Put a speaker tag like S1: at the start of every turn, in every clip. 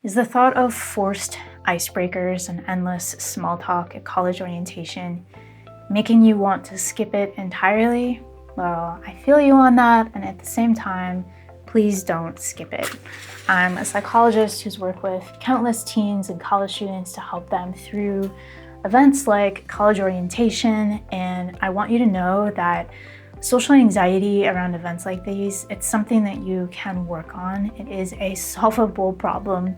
S1: Is the thought of forced icebreakers and endless small talk at college orientation making you want to skip it entirely? Well, I feel you on that, and at the same time, please don't skip it. I'm a psychologist who's worked with countless teens and college students to help them through events like college orientation, and I want you to know that social anxiety around events like these, it's something that you can work on. It is a solvable problem,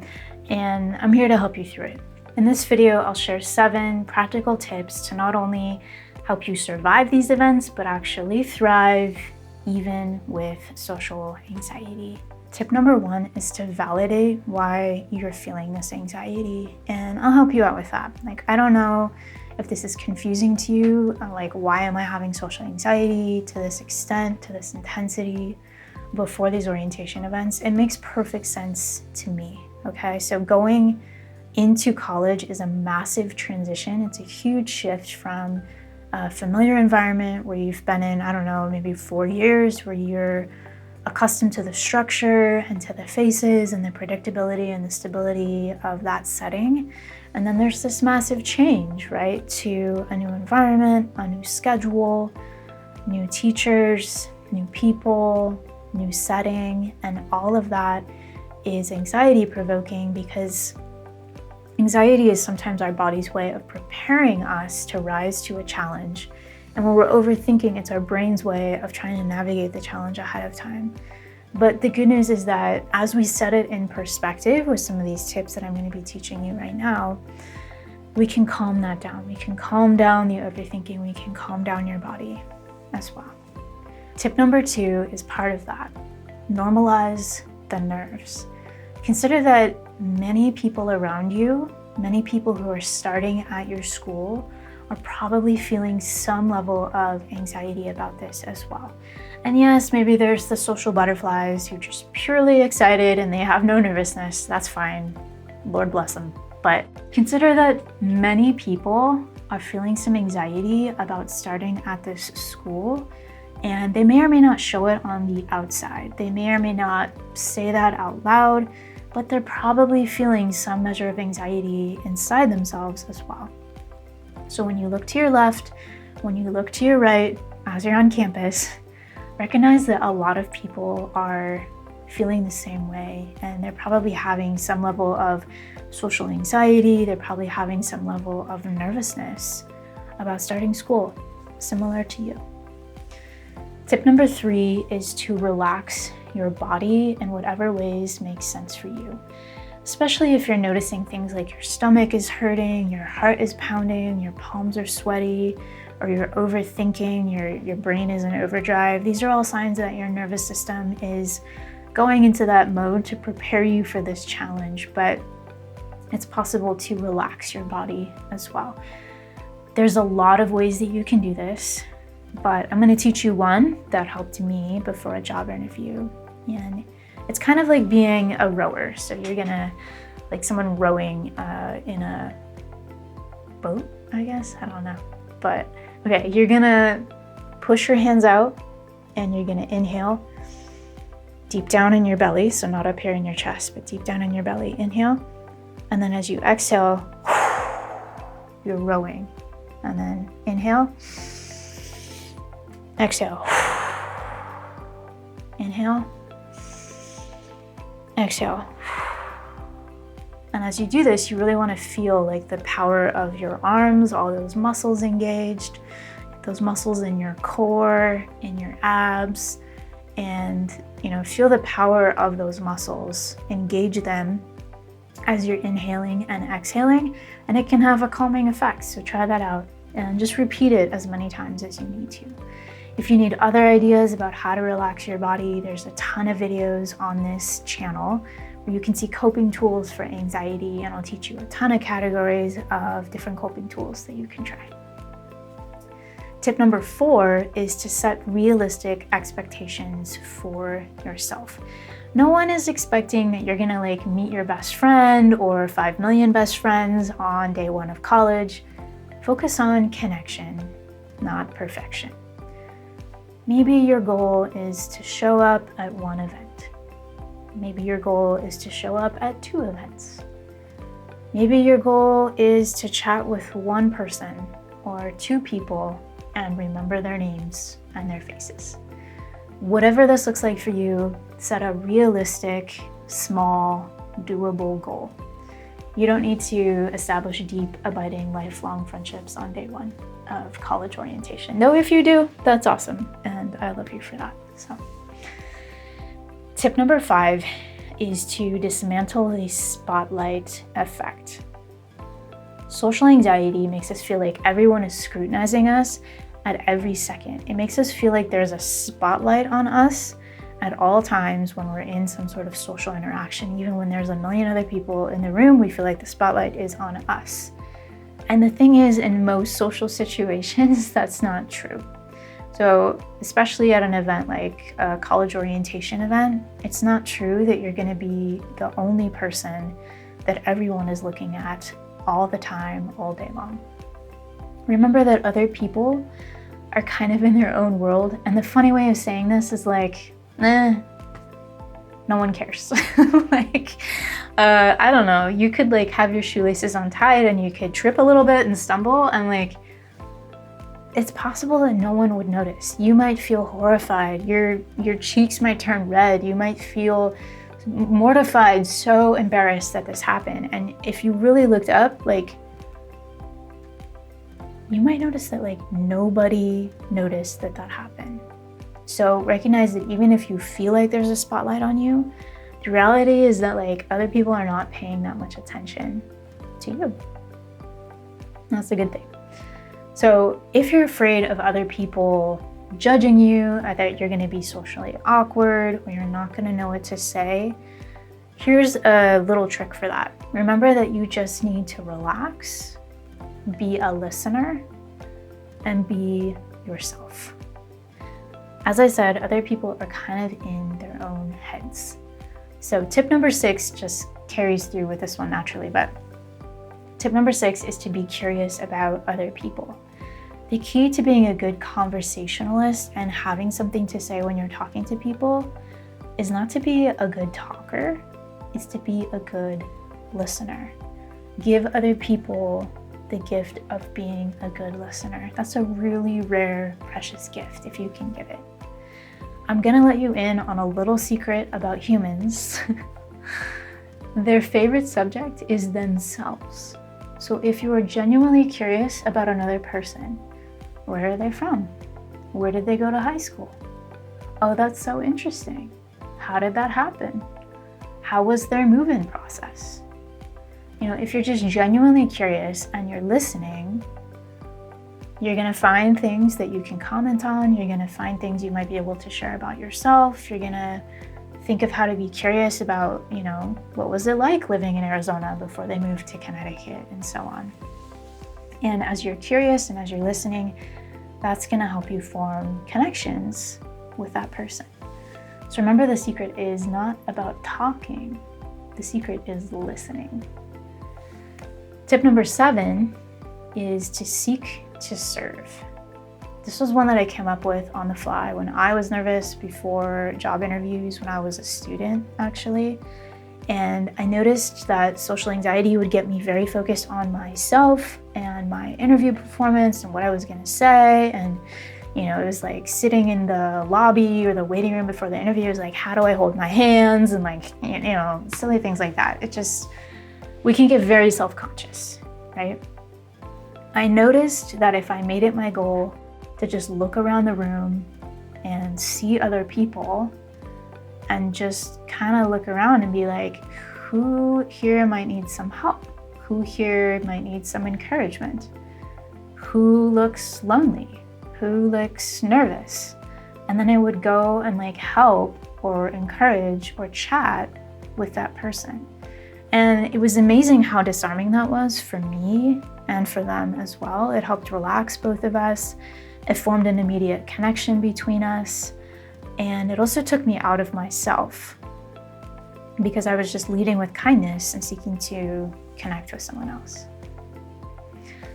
S1: and I'm here to help you through it. In this video, I'll share 7 practical tips to not only help you survive these events, but actually thrive even with social anxiety. Tip number 1 is to validate why you're feeling this anxiety, and I'll help you out with that. I don't know if this is confusing to you, why am I having social anxiety to this extent, to this intensity before these orientation events? It makes perfect sense to me, okay? So going into college is a massive transition. It's a huge shift from a familiar environment where you've been in, maybe 4 years, where you're accustomed to the structure and to the faces and the predictability and the stability of that setting. And then there's this massive change, right? To a new environment, a new schedule, new teachers, new people, new setting, and all of that is anxiety provoking because anxiety is sometimes our body's way of preparing us to rise to a challenge. And when we're overthinking, it's our brain's way of trying to navigate the challenge ahead of time. But the good news is that as we set it in perspective with some of these tips that I'm going to be teaching you right now, we can calm that down. We can calm down the overthinking. We can calm down your body as well. Tip number 2 is part of that. Normalize the nerves. Consider that many people around you, many people who are starting at your school, are probably feeling some level of anxiety about this as well. And yes, maybe there's the social butterflies who are just purely excited and they have no nervousness. That's fine. Lord bless them. But consider that many people are feeling some anxiety about starting at this school, and they may or may not show it on the outside. They may or may not say that out loud, but they're probably feeling some measure of anxiety inside themselves as well. So when you look to your left, when you look to your right, as you're on campus, recognize that a lot of people are feeling the same way, and they're probably having some level of social anxiety. They're probably having some level of nervousness about starting school, similar to you. Tip number 3 is to relax your body in whatever ways make sense for you. Especially if you're noticing things like your stomach is hurting, your heart is pounding, your palms are sweaty, or you're overthinking, your brain is in overdrive. These are all signs that your nervous system is going into that mode to prepare you for this challenge, but it's possible to relax your body as well. There's a lot of ways that you can do this, but I'm going to teach you one that helped me before a job interview. And it's kind of like being a rower. So you're gonna, like someone rowing in a boat, I guess, I don't know. But okay, you're gonna push your hands out and you're gonna inhale deep down in your belly. So not up here in your chest, but deep down in your belly, inhale. And then as you exhale, you're rowing. And then inhale, exhale, inhale, exhale. And as you do this, you really want to feel like the power of your arms, all those muscles engaged, those muscles in your core, in your abs, and feel the power of those muscles. Engage them as you're inhaling and exhaling, and it can have a calming effect. So try that out and just repeat it as many times as you need to. If you need other ideas about how to relax your body, there's a ton of videos on this channel where you can see coping tools for anxiety, and I'll teach you a ton of categories of different coping tools that you can try. Tip number 4 is to set realistic expectations for yourself. No one is expecting that you're gonna meet your best friend or 5 million best friends on day 1 of college. Focus on connection, not perfection. Maybe your goal is to show up at one event. Maybe your goal is to show up at 2 events. Maybe your goal is to chat with 1 person or 2 people and remember their names and their faces. Whatever this looks like for you, set a realistic, small, doable goal. You don't need to establish deep, abiding, lifelong friendships on day 1 of college orientation. Though if you do, that's awesome, and I love you for that. So, tip number 5 is to dismantle the spotlight effect. Social anxiety makes us feel like everyone is scrutinizing us at every second. It makes us feel like there's a spotlight on us at all times when we're in some sort of social interaction. Even when there's a million other people in the room, we feel like the spotlight is on us. And the thing is, in most social situations, that's not true. So especially at an event like a college orientation event, it's not true that you're going to be the only person that everyone is looking at all the time, all day long. Remember that other people are kind of in their own world. And the funny way of saying this is like, no one cares. I don't know, you could like have your shoelaces untied and you could trip a little bit and stumble, and like, it's possible that no one would notice. You might feel horrified, your cheeks might turn red, you might feel mortified, so embarrassed that this happened. And if you really looked up, like, you might notice that like nobody noticed that happened. So recognize that even if you feel like there's a spotlight on you, the reality is that like other people are not paying that much attention to you. That's a good thing. So if you're afraid of other people judging you, or that you're going to be socially awkward, or you're not going to know what to say, here's a little trick for that. Remember that you just need to relax, be a listener, and be yourself. As I said, other people are kind of in their own heads. So tip number 6 just carries through with this one naturally, but tip number 6 is to be curious about other people. The key to being a good conversationalist and having something to say when you're talking to people is not to be a good talker, it's to be a good listener. Give other people the gift of being a good listener. That's a really rare, precious gift if you can give it. I'm gonna let you in on a little secret about humans. Their favorite subject is themselves. So if you are genuinely curious about another person, where are they from? Where did they go to high school? Oh, that's so interesting. How did that happen? How was their move-in process? You know, if you're just genuinely curious and you're listening, you're gonna find things that you can comment on. You're gonna find things you might be able to share about yourself. You're gonna think of how to be curious about, you know, what was it like living in Arizona before they moved to Connecticut, and so on. And as you're curious and as you're listening, that's gonna help you form connections with that person. So remember, the secret is not about talking. The secret is listening. Tip number 7 is to seek to serve. This was one that I came up with on the fly when I was nervous before job interviews when I was a student, actually. And I noticed that social anxiety would get me very focused on myself and my interview performance and what I was gonna say. And, you know, it was like sitting in the lobby or the waiting room before the interview, it was like, how do I hold my hands? And like, you know, silly things like that. It just, we can get very self-conscious, right? I noticed that if I made it my goal to just look around the room and see other people and just kind of look around and be like, who here might need some help? Who here might need some encouragement? Who looks lonely? Who looks nervous? And then I would go and like help or encourage or chat with that person. And it was amazing how disarming that was for me and for them as well. It helped relax both of us. It formed an immediate connection between us. And it also took me out of myself because I was just leading with kindness and seeking to connect with someone else.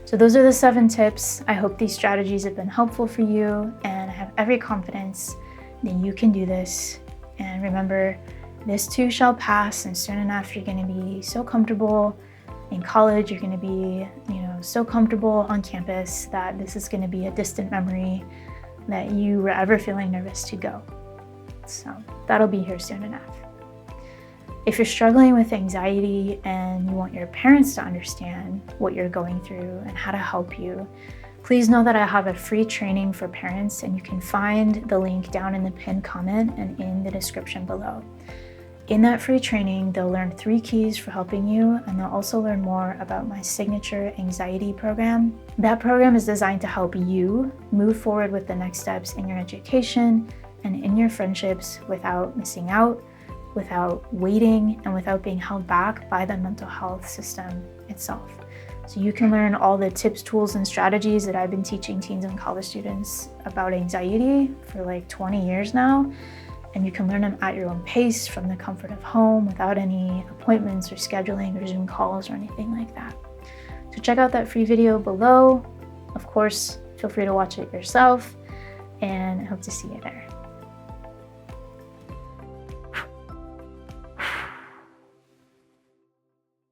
S1: So those are the 7 tips. I hope these strategies have been helpful for you, and I have every confidence that you can do this. And remember, This too shall pass, and soon enough you're going to be so comfortable in college, you're going to be, so comfortable on campus that this is going to be a distant memory that you were ever feeling nervous to go. So that'll be here soon enough. If you're struggling with anxiety and you want your parents to understand what you're going through and how to help you, please know that I have a free training for parents, and you can find the link down in the pinned comment and in the description below. In that free training, they'll learn 3 keys for helping you, and they'll also learn more about my signature anxiety program. That program is designed to help you move forward with the next steps in your education and in your friendships without missing out, without waiting, and without being held back by the mental health system itself. So you can learn all the tips, tools, and strategies that I've been teaching teens and college students about anxiety for like 20 years now. And you can learn them at your own pace from the comfort of home without any appointments or scheduling or Zoom calls or anything like that. So check out that free video below. Of course, feel free to watch it yourself, and I hope to see you there.